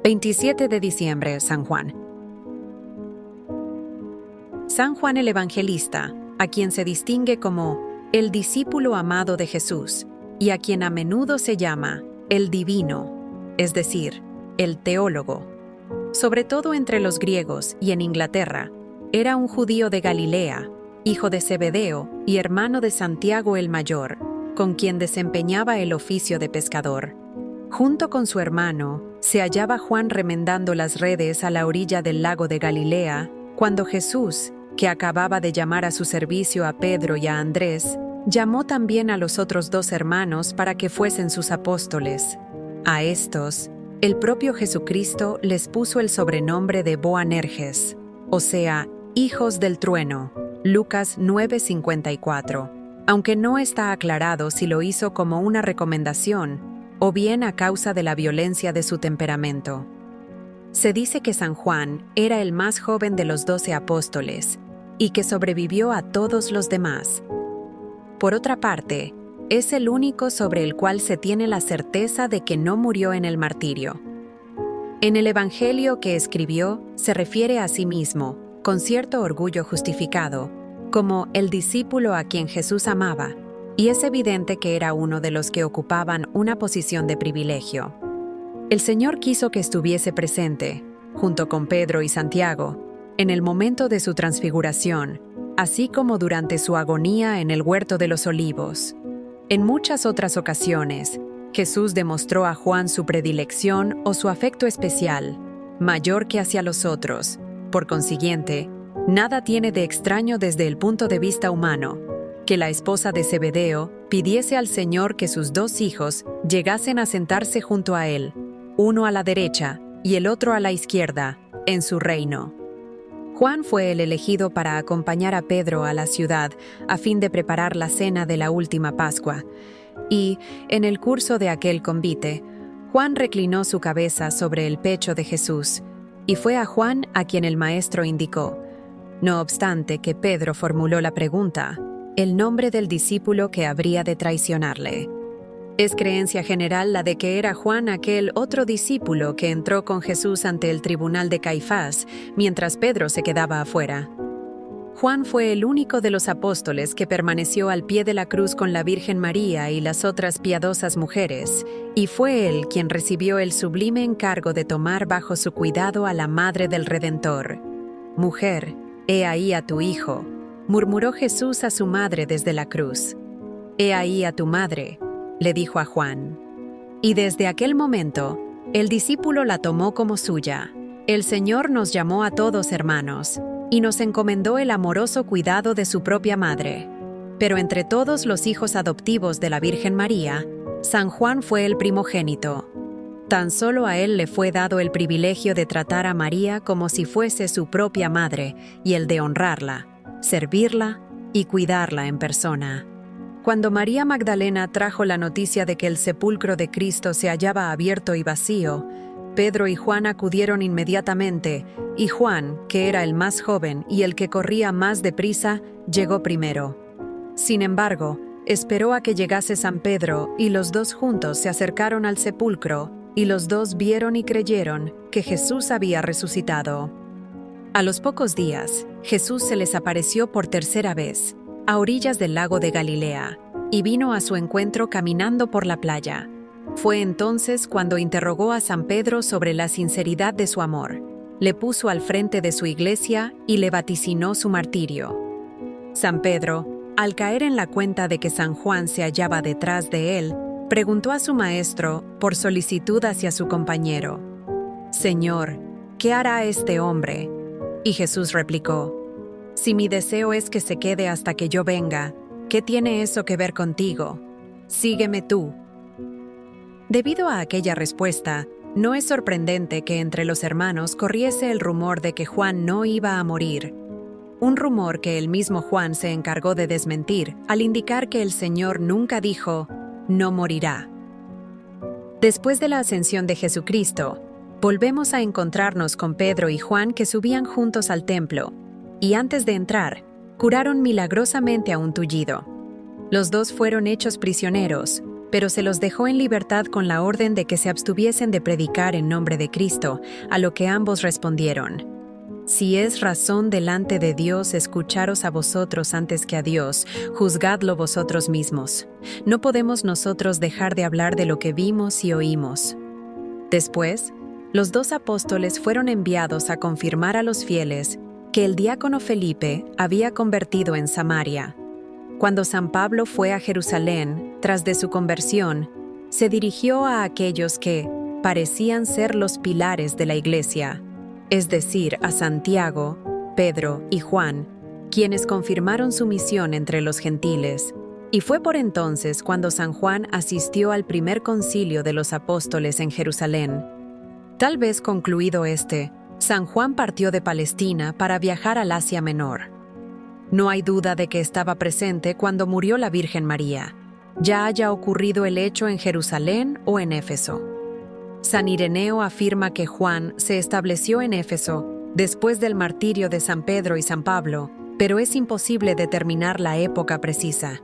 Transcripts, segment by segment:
27 de diciembre, San Juan. San Juan el Evangelista, a quien se distingue como el discípulo amado de Jesús y a quien a menudo se llama el divino, es decir, el teólogo. Sobre todo entre los griegos y en Inglaterra, era un judío de Galilea, hijo de Zebedeo y hermano de Santiago el Mayor, con quien desempeñaba el oficio de pescador. Junto con su hermano, se hallaba Juan remendando las redes a la orilla del lago de Galilea, cuando Jesús, que acababa de llamar a su servicio a Pedro y a Andrés, llamó también a los otros 2 hermanos para que fuesen sus apóstoles. A estos, el propio Jesucristo les puso el sobrenombre de Boanerges, o sea, hijos del trueno, Lucas 9:54, aunque no está aclarado si lo hizo como una recomendación o bien a causa de la violencia de su temperamento. Se dice que San Juan era el más joven de los 12 apóstoles y que sobrevivió a todos los demás. Por otra parte, es el único sobre el cual se tiene la certeza de que no murió en el martirio. En el Evangelio que escribió, se refiere a sí mismo, con cierto orgullo justificado, como el discípulo a quien Jesús amaba, y es evidente que era uno de los que ocupaban una posición de privilegio. El Señor quiso que estuviese presente, junto con Pedro y Santiago, en el momento de su transfiguración, así como durante su agonía en el huerto de los Olivos. En muchas otras ocasiones, Jesús demostró a Juan su predilección o su afecto especial, mayor que hacia los otros. Por consiguiente, nada tiene de extraño desde el punto de vista humano que la esposa de Zebedeo pidiese al Señor que sus 2 hijos llegasen a sentarse junto a él, uno a la derecha y el otro a la izquierda, en su reino. Juan fue el elegido para acompañar a Pedro a la ciudad a fin de preparar la cena de la última Pascua, y, en el curso de aquel convite, Juan reclinó su cabeza sobre el pecho de Jesús, y fue a Juan a quien el Maestro indicó, no obstante que Pedro formuló la pregunta, el nombre del discípulo que habría de traicionarle. Es creencia general la de que era Juan aquel otro discípulo que entró con Jesús ante el tribunal de Caifás, mientras Pedro se quedaba afuera. Juan fue el único de los apóstoles que permaneció al pie de la cruz con la Virgen María y las otras piadosas mujeres, y fue él quien recibió el sublime encargo de tomar bajo su cuidado a la Madre del Redentor. «Mujer, he ahí a tu hijo», murmuró Jesús a su madre desde la cruz. «He ahí a tu madre», le dijo a Juan. Y desde aquel momento, el discípulo la tomó como suya. El Señor nos llamó a todos hermanos, y nos encomendó el amoroso cuidado de su propia madre. Pero entre todos los hijos adoptivos de la Virgen María, San Juan fue el primogénito. Tan solo a él le fue dado el privilegio de tratar a María como si fuese su propia madre y el de honrarla, servirla y cuidarla en persona. Cuando María Magdalena trajo la noticia de que el sepulcro de Cristo se hallaba abierto y vacío, Pedro y Juan acudieron inmediatamente, y Juan, que era el más joven y el que corría más deprisa, llegó primero. Sin embargo, esperó a que llegase San Pedro, y los 2 juntos se acercaron al sepulcro, y los 2 vieron y creyeron que Jesús había resucitado. A los pocos días, Jesús se les apareció por tercera vez, a orillas del lago de Galilea, y vino a su encuentro caminando por la playa. Fue entonces cuando interrogó a San Pedro sobre la sinceridad de su amor, le puso al frente de su iglesia y le vaticinó su martirio. San Pedro, al caer en la cuenta de que San Juan se hallaba detrás de él, preguntó a su maestro, por solicitud hacia su compañero, «Señor, ¿qué hará este hombre?» Y Jesús replicó, «Si mi deseo es que se quede hasta que yo venga, ¿qué tiene eso que ver contigo? Sígueme tú». Debido a aquella respuesta, no es sorprendente que entre los hermanos corriese el rumor de que Juan no iba a morir. Un rumor que el mismo Juan se encargó de desmentir al indicar que el Señor nunca dijo, «no morirá». Después de la ascensión de Jesucristo, volvemos a encontrarnos con Pedro y Juan que subían juntos al templo, y antes de entrar, curaron milagrosamente a un tullido. Los 2 fueron hechos prisioneros, pero se los dejó en libertad con la orden de que se abstuviesen de predicar en nombre de Cristo, a lo que ambos respondieron: Si es razón delante de Dios escucharos a vosotros antes que a Dios, juzgadlo vosotros mismos. No podemos nosotros dejar de hablar de lo que vimos y oímos. Después, los 2 apóstoles fueron enviados a confirmar a los fieles que el diácono Felipe había convertido en Samaria. Cuando San Pablo fue a Jerusalén, tras de su conversión, se dirigió a aquellos que parecían ser los pilares de la iglesia, es decir, a Santiago, Pedro y Juan, quienes confirmaron su misión entre los gentiles. Y fue por entonces cuando San Juan asistió al primer concilio de los apóstoles en Jerusalén. Tal vez concluido San Juan partió de Palestina para viajar al Asia Menor. No hay duda de que estaba presente cuando murió la Virgen María, ya haya ocurrido el hecho en Jerusalén o en Éfeso. San Ireneo afirma que Juan se estableció en Éfeso después del martirio de San Pedro y San Pablo, pero es imposible determinar la época precisa.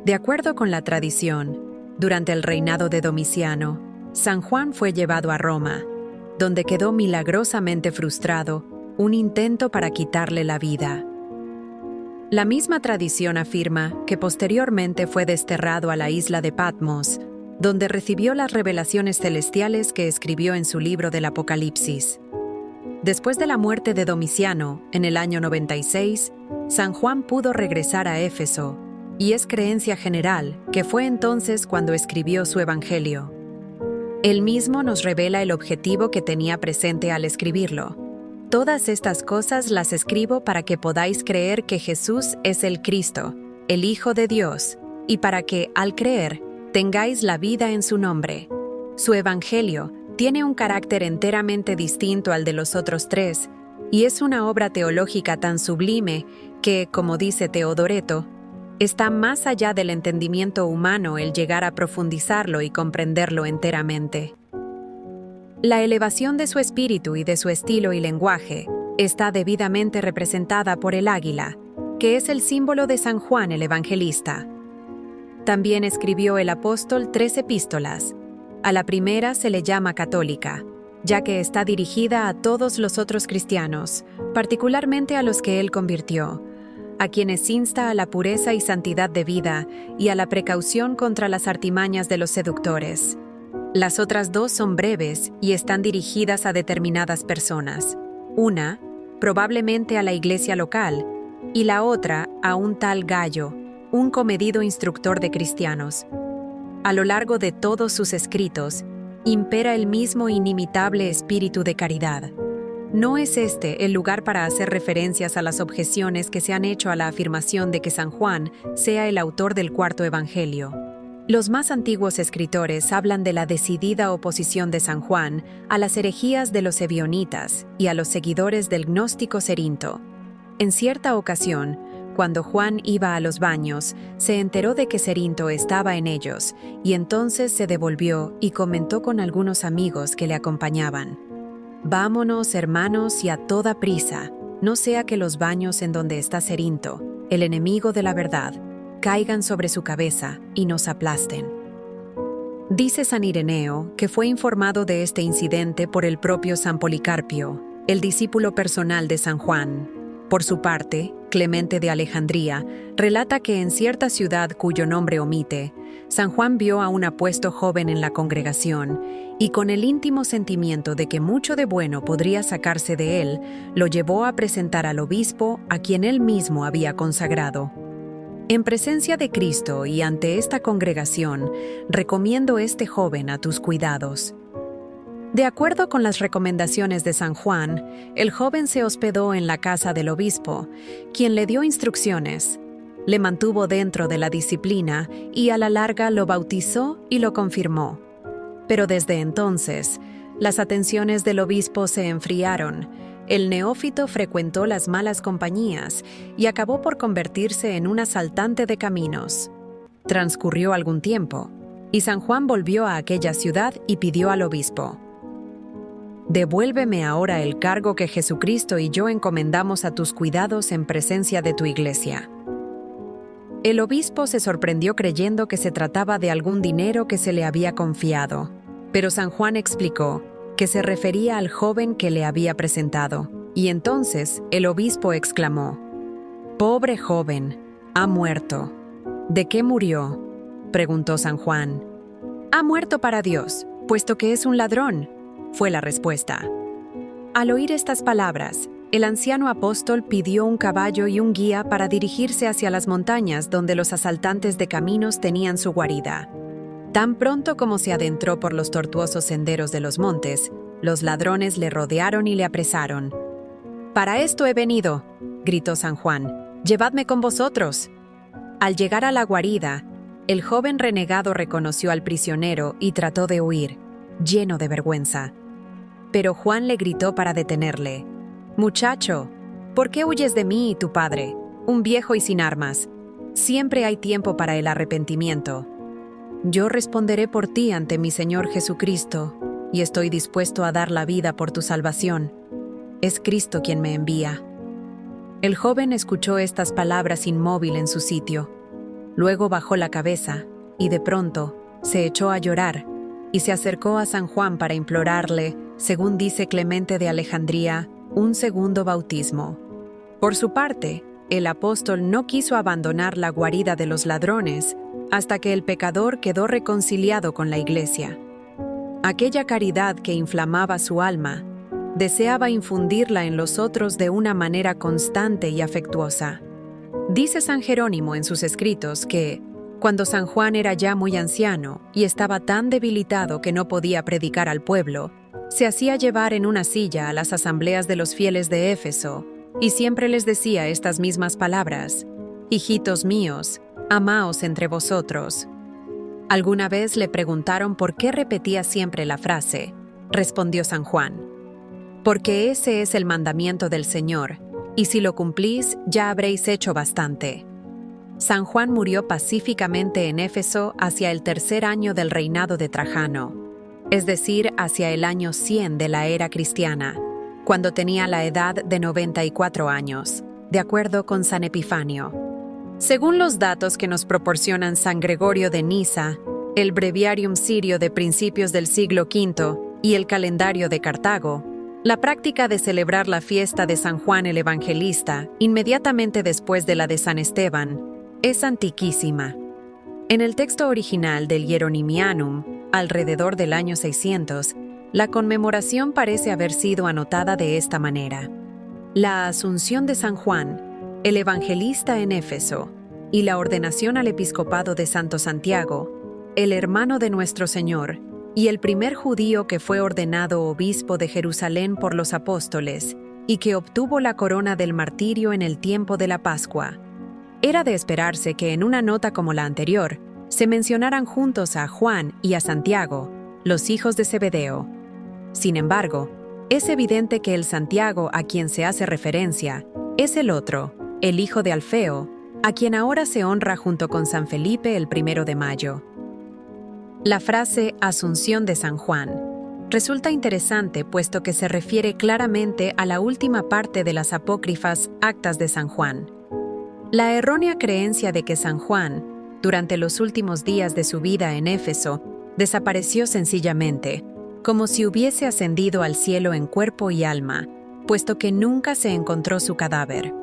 De acuerdo con la tradición, durante el reinado de Domiciano, San Juan fue llevado a Roma, donde quedó milagrosamente frustrado un intento para quitarle la vida. La misma tradición afirma que posteriormente fue desterrado a la isla de Patmos, donde recibió las revelaciones celestiales que escribió en su libro del Apocalipsis. Después de la muerte de Domiciano, en el año 96, San Juan pudo regresar a Éfeso, y es creencia general que fue entonces cuando escribió su Evangelio. Él mismo nos revela el objetivo que tenía presente al escribirlo. Todas estas cosas las escribo para que podáis creer que Jesús es el Cristo, el Hijo de Dios, y para que, al creer, tengáis la vida en su nombre. Su Evangelio tiene un carácter enteramente distinto al de los otros 3, y es una obra teológica tan sublime que, como dice Teodoreto, está más allá del entendimiento humano el llegar a profundizarlo y comprenderlo enteramente. La elevación de su espíritu y de su estilo y lenguaje está debidamente representada por el águila, que es el símbolo de San Juan el Evangelista. También escribió el apóstol 3 epístolas. A la primera se le llama católica, ya que está dirigida a todos los otros cristianos, particularmente a los que él convirtió, a quienes insta a la pureza y santidad de vida y a la precaución contra las artimañas de los seductores. Las otras 2 son breves y están dirigidas a determinadas personas. Una, probablemente a la iglesia local, y la otra a un tal Gallo, un comedido instructor de cristianos. A lo largo de todos sus escritos, impera el mismo inimitable espíritu de caridad. No es este el lugar para hacer referencias a las objeciones que se han hecho a la afirmación de que San Juan sea el autor del 4º Evangelio. Los más antiguos escritores hablan de la decidida oposición de San Juan a las herejías de los ebionitas y a los seguidores del gnóstico Cerinto. En cierta ocasión, cuando Juan iba a los baños, se enteró de que Cerinto estaba en ellos, y entonces se devolvió y comentó con algunos amigos que le acompañaban: «Vámonos, hermanos, y a toda prisa, no sea que los baños en donde está Cerinto, el enemigo de la verdad, caigan sobre su cabeza y nos aplasten». Dice San Ireneo que fue informado de este incidente por el propio San Policarpio, el discípulo personal de San Juan. Por su parte, Clemente de Alejandría relata que en cierta ciudad cuyo nombre omite, San Juan vio a un apuesto joven en la congregación y con el íntimo sentimiento de que mucho de bueno podría sacarse de él, lo llevó a presentar al obispo a quien él mismo había consagrado. En presencia de Cristo y ante esta congregación, recomiendo este joven a tus cuidados. De acuerdo con las recomendaciones de San Juan, el joven se hospedó en la casa del obispo, quien le dio instrucciones, le mantuvo dentro de la disciplina y a la larga lo bautizó y lo confirmó. Pero desde entonces, las atenciones del obispo se enfriaron. El neófito frecuentó las malas compañías y acabó por convertirse en un asaltante de caminos. Transcurrió algún tiempo, y San Juan volvió a aquella ciudad y pidió al obispo: «Devuélveme ahora el cargo que Jesucristo y yo encomendamos a tus cuidados en presencia de tu iglesia». El obispo se sorprendió creyendo que se trataba de algún dinero que se le había confiado, pero San Juan explicó que se refería al joven que le había presentado, y entonces el obispo exclamó: «Pobre joven, ha muerto». «¿De qué murió?», preguntó San Juan. «Ha muerto para Dios, puesto que es un ladrón», fue la respuesta. Al oír estas palabras, el anciano apóstol pidió un caballo y un guía para dirigirse hacia las montañas donde los asaltantes de caminos tenían su guarida. Tan pronto como se adentró por los tortuosos senderos de los montes, los ladrones le rodearon y le apresaron. «Para esto he venido», gritó San Juan, «llevadme con vosotros». Al llegar a la guarida, el joven renegado reconoció al prisionero y trató de huir, lleno de vergüenza. Pero Juan le gritó para detenerle: «Muchacho, ¿por qué huyes de mí y tu padre, un viejo y sin armas? Siempre hay tiempo para el arrepentimiento». «Yo responderé por ti ante mi Señor Jesucristo, y estoy dispuesto a dar la vida por tu salvación. Es Cristo quien me envía». El joven escuchó estas palabras inmóvil en su sitio. Luego bajó la cabeza y de pronto se echó a llorar y se acercó a San Juan para implorarle, según dice Clemente de Alejandría, un segundo bautismo. Por su parte, el apóstol no quiso abandonar la guarida de los ladrones hasta que el pecador quedó reconciliado con la Iglesia. Aquella caridad que inflamaba su alma, deseaba infundirla en los otros de una manera constante y afectuosa. Dice San Jerónimo en sus escritos que, cuando San Juan era ya muy anciano y estaba tan debilitado que no podía predicar al pueblo, se hacía llevar en una silla a las asambleas de los fieles de Éfeso y siempre les decía estas mismas palabras: «Hijitos míos, amaos entre vosotros». Alguna vez le preguntaron por qué repetía siempre la frase. Respondió San Juan: «Porque ese es el mandamiento del Señor, y si lo cumplís, ya habréis hecho bastante». San Juan murió pacíficamente en Éfeso hacia el tercer año del reinado de Trajano, es decir, hacia el año 100 de la era cristiana, cuando tenía la edad de 94 años, de acuerdo con San Epifanio. Según los datos que nos proporcionan San Gregorio de Nisa, el Breviarium Sirio de principios del siglo V y el calendario de Cartago, la práctica de celebrar la fiesta de San Juan el Evangelista, inmediatamente después de la de San Esteban, es antiquísima. En el texto original del Hieronymianum, alrededor del año 600, la conmemoración parece haber sido anotada de esta manera: la Asunción de San Juan, el Evangelista en Éfeso, y la ordenación al episcopado de Santo Santiago, el hermano de nuestro Señor, y el primer judío que fue ordenado obispo de Jerusalén por los apóstoles, y que obtuvo la corona del martirio en el tiempo de la Pascua. Era de esperarse que en una nota como la anterior, se mencionaran juntos a Juan y a Santiago, los hijos de Zebedeo. Sin embargo, es evidente que el Santiago a quien se hace referencia es el otro, el hijo de Alfeo, a quien ahora se honra junto con San Felipe el 1 de mayo. La frase Asunción de San Juan resulta interesante puesto que se refiere claramente a la última parte de las apócrifas Actas de San Juan. La errónea creencia de que San Juan, durante los últimos días de su vida en Éfeso, desapareció sencillamente, como si hubiese ascendido al cielo en cuerpo y alma, puesto que nunca se encontró su cadáver.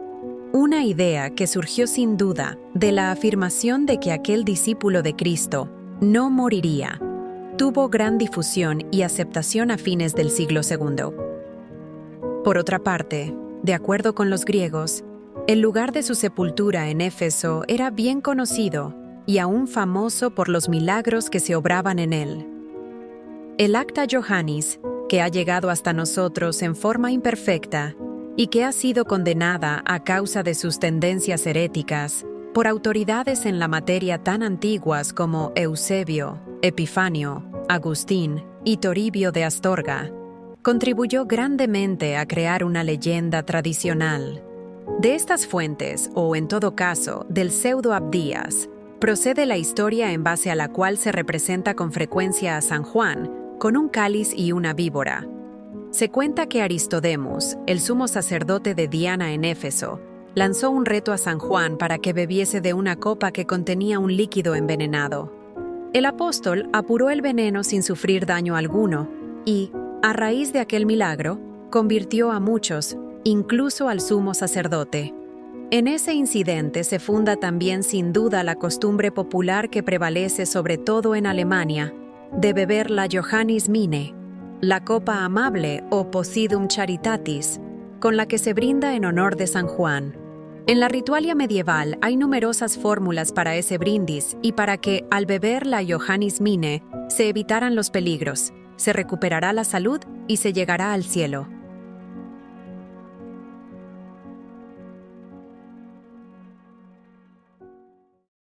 Una idea que surgió sin duda de la afirmación de que aquel discípulo de Cristo no moriría, tuvo gran difusión y aceptación a fines del siglo II. Por otra parte, de acuerdo con los griegos, el lugar de su sepultura en Éfeso era bien conocido y aún famoso por los milagros que se obraban en él. El Acta Johannis, que ha llegado hasta nosotros en forma imperfecta y que ha sido condenada a causa de sus tendencias heréticas por autoridades en la materia tan antiguas como Eusebio, Epifanio, Agustín y Toribio de Astorga, contribuyó grandemente a crear una leyenda tradicional. De estas fuentes, o en todo caso, del pseudo-Abdías, procede la historia en base a la cual se representa con frecuencia a San Juan con un cáliz y una víbora. Se cuenta que Aristodemus, el sumo sacerdote de Diana en Éfeso, lanzó un reto a San Juan para que bebiese de una copa que contenía un líquido envenenado. El apóstol apuró el veneno sin sufrir daño alguno y, a raíz de aquel milagro, convirtió a muchos, incluso al sumo sacerdote. En ese incidente se funda también sin duda la costumbre popular que prevalece sobre todo en Alemania, de beber la Johannismine, la copa amable o Posidum Charitatis, con la que se brinda en honor de San Juan. En la ritualia medieval hay numerosas fórmulas para ese brindis y para que, al beber la Johannismine, se evitaran los peligros, se recuperará la salud y se llegará al cielo.